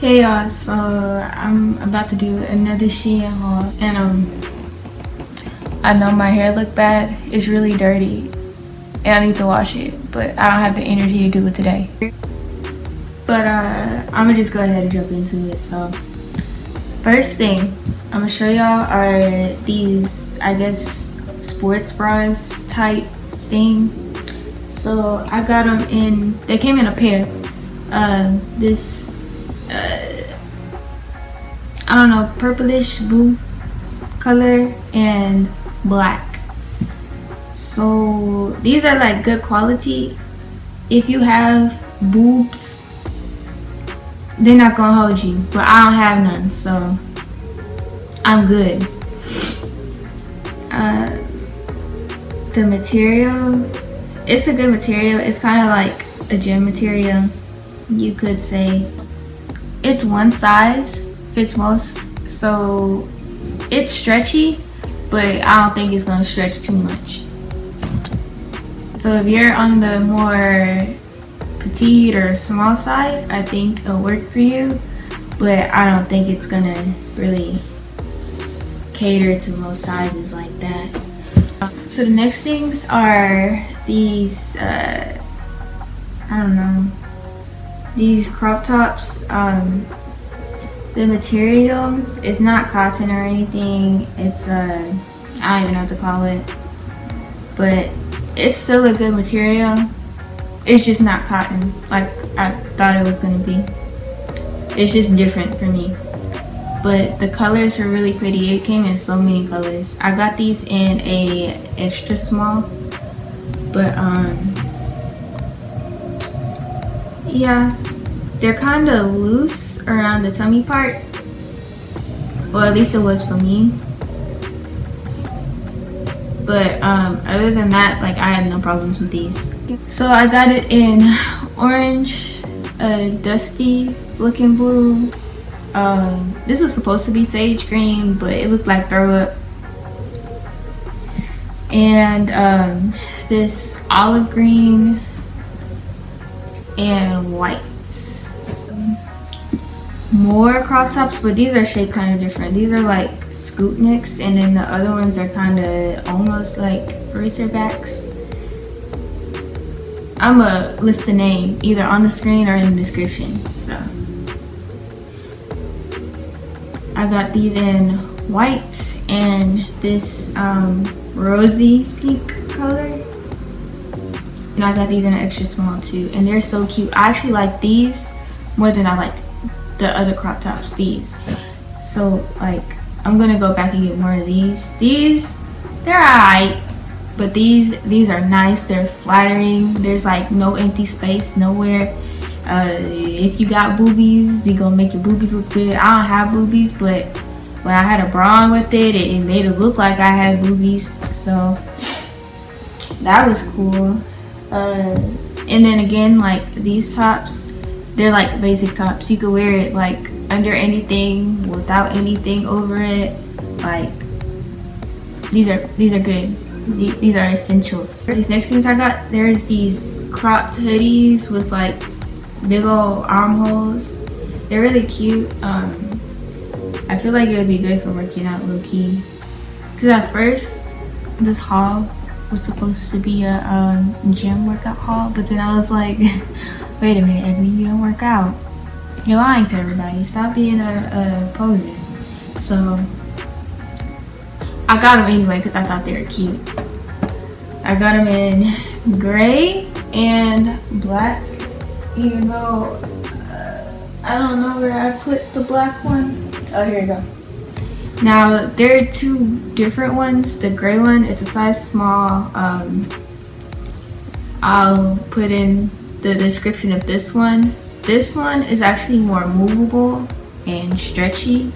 Hey y'all, so I'm about to do another Shein haul, and I know my hair look bad. It's really dirty and I need to wash it, but I don't have the energy to do it today. But I'm gonna just go ahead and jump into it. So first thing I'm gonna show y'all are these, I guess, sports bras type thing. So I got them in, they came in a pair. I don't know, purplish blue color and black. So these are like good quality. If you have boobs, they're not gonna hold you, but I don't have none, so I'm good. The material, it's a good material. It's kind of like a gym material, you could say. It's one size fits most, so it's stretchy, but I don't think it's gonna stretch too much. So if you're on the more petite or small side, I think it'll work for you, but I don't think it's gonna really cater to most sizes like that. So the next things are these I don't know, these crop tops. The material is not cotton or anything. It's I don't even know what to call it, but it's still a good material. It's just not cotton like I thought it was gonna be. It's just different for me. But the colors are really pretty. It came in so many colors. I got these in a extra small, but yeah, they're kind of loose around the tummy part. Well, at least it was for me. But other than that, like, I have no problems with these. So I got it in orange, dusty looking blue. This was supposed to be sage green, but it looked like throw up. And this olive green and white. More crop tops, but these are shaped kind of different. These are like scoop necks, and then the other ones are kind of almost like racer backs. I'm gonna list the name either on the screen or in the description. So I got these in white and this rosy pink color, and I got these in an extra small too, and they're so cute. I actually like these more than I like the other crop tops, these. So like, I'm gonna go back and get more of these. These, they're alright, but these are nice. They're flattering. There's like no empty space nowhere. If you got boobies, you're gonna make your boobies look good. I don't have boobies, but when I had a bra on with it, it made it look like I had boobies, so that was cool. And then again, like these tops, they're like basic tops. You could wear it like under anything, without anything over it. Like, these are good. These are essentials. These next things I got, there's these cropped hoodies with like big old armholes. They're really cute. I feel like it would be good for working out low key. Cause at first this haul was supposed to be a gym workout haul, but then I was like, wait a minute, Edmund, you don't work out. You're lying to everybody. Stop being a poser. So I got them anyway because I thought they were cute. I got them in gray and black, even though I don't know where I put the black one. Oh, here we go. Now there are two different ones. The gray one, it's a size small. I'll put in the description of this one. This one is actually more movable and stretchy,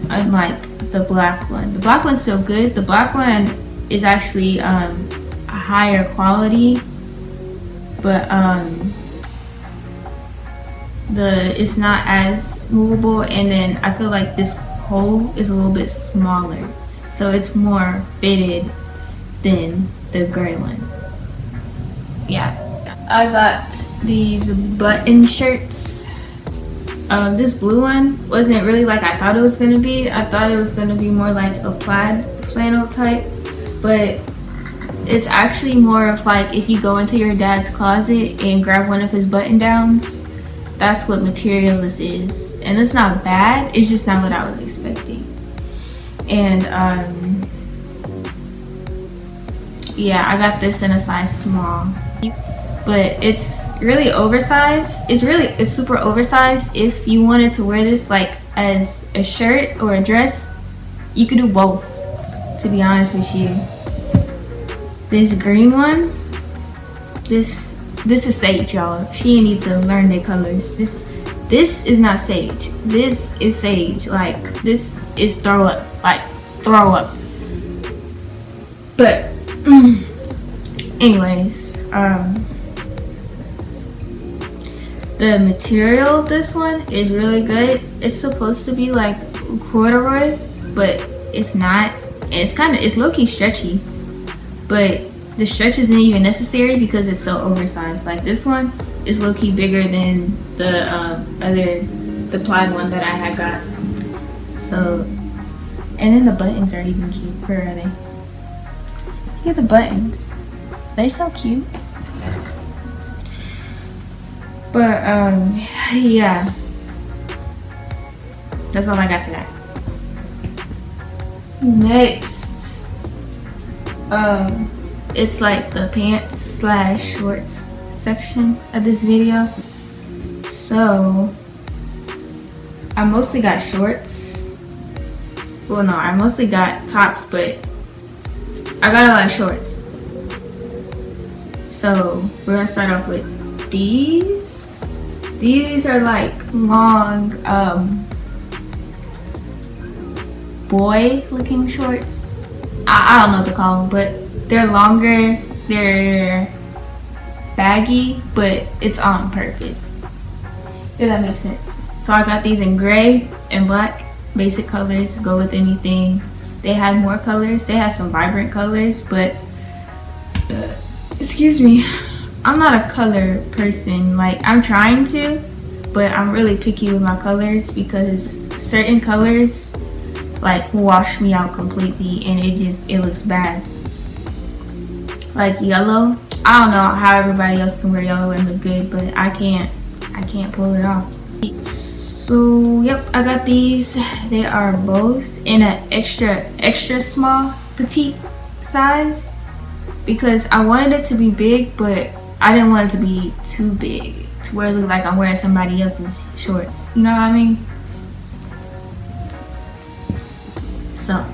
unlike the black one. The black one's still good. The black one is actually a higher quality, but it's not as movable, and then I feel like this hole is a little bit smaller, so it's more fitted than the gray one. Yeah, I got these button shirts. This blue one wasn't really like I thought it was gonna be. I thought it was gonna be more like a plaid flannel type, but it's actually more of like if you go into your dad's closet and grab one of his button downs, that's what material this is. And it's not bad, it's just not what I was expecting. And yeah, I got this in a size small, but it's really oversized. It's super oversized. If you wanted to wear this like as a shirt or a dress, you could do both, to be honest with you. This green one, this is sage, y'all. Shein needs to learn their colors. This is not sage. This is sage. Like, this is throw up. Like, throw up. But anyways, the material of this one is really good. It's supposed to be like corduroy, but it's not. And it's low-key stretchy, but the stretch isn't even necessary because it's so oversized. Like, this one is low-key bigger than the plaid one that I had got. So, and then the buttons are even cute. Where are they? Look at the buttons. They so cute. But yeah, that's all I got for that. Next, it's like the pants / shorts section of this video. So I mostly got shorts. Well, no, I mostly got tops, but I got a lot of shorts. So we're gonna start off with these. These are like long boy looking shorts. I don't know what to call them, but they're longer, they're baggy, but it's on purpose, if that makes sense. So I got these in gray and black, basic colors, go with anything. They had more colors, they had some vibrant colors, but excuse me, I'm not a color person. Like, I'm trying to, but I'm really picky with my colors because certain colors like wash me out completely and it looks bad. Like yellow, I don't know how everybody else can wear yellow and look good, but I can't pull it off. So yep, I got these. They are both in an extra small petite size because I wanted it to be big, but I didn't want it to be too big to where it looked like I'm wearing somebody else's shorts. You know what I mean? So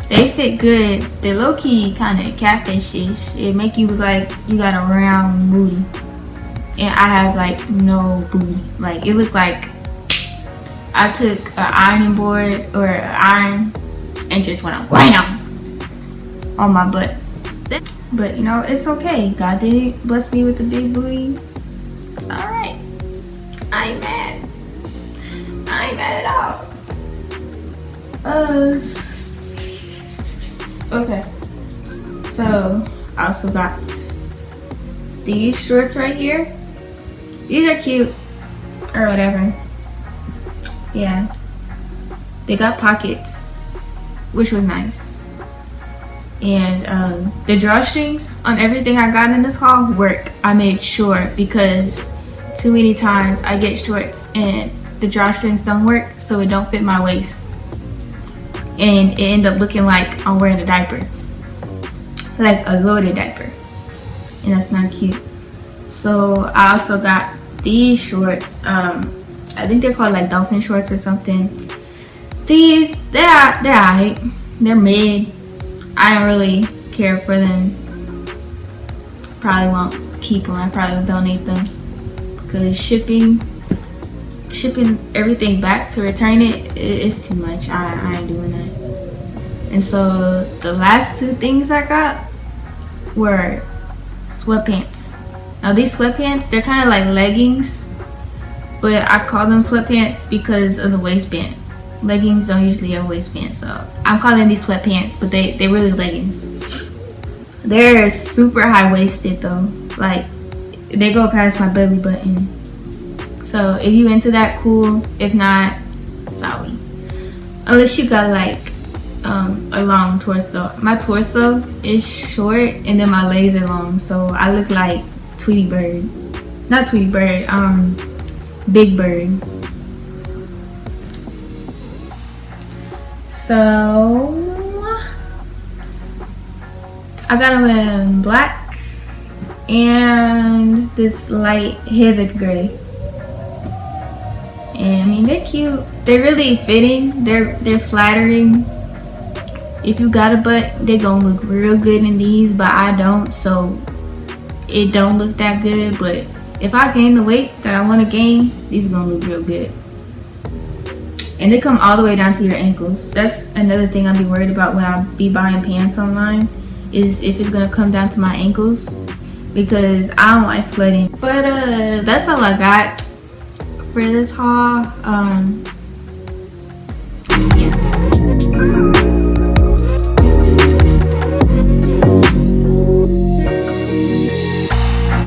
they fit good. They're low-key kind of catfish-ish. It make you look like you got a round booty, and I have like no booty. Like, it looked like I took an ironing board or an iron and just went wham on my butt. But you know, it's okay. God didn't bless me with a big booty. It's alright. I ain't mad. I ain't mad at all. Okay. So I also got these shorts right here. These are cute or whatever. Yeah. They got pockets, which was nice. And the drawstrings on everything I got in this haul work. I made sure, because too many times I get shorts and the drawstrings don't work, so it don't fit my waist, and it end up looking like I'm wearing a diaper, like a loaded diaper, and that's not cute. So I also got these shorts. I think they're called like dolphin shorts or something. These, they're alright. They're mid. I don't really care for them. Probably won't keep them. I probably will donate them, because shipping everything back to return it is too much. I ain't doing that. And so the last two things I got were sweatpants. Now these sweatpants, they're kind of like leggings, but I call them sweatpants because of the waistband. Leggings don't usually have waistbands, so I'm calling these sweatpants, but they really leggings. They're super high-waisted though. Like, they go past my belly button. So if you into that, cool. If not, sorry. Unless you got like a long torso. My torso is short and then my legs are long, so I look like Tweety Bird. Not Tweety Bird, Big Bird. So I got them in black and this light heathered gray. And I mean, they're cute. They're really fitting. They're flattering. If you got a butt, they're gonna look real good in these, but I don't, so it don't look that good. But if I gain the weight that I want to gain, these are gonna look real good. And they come all the way down to your ankles. That's another thing I'll be worried about when I be buying pants online, is if it's gonna come down to my ankles, because I don't like flooding. But that's all I got for this haul. Yeah.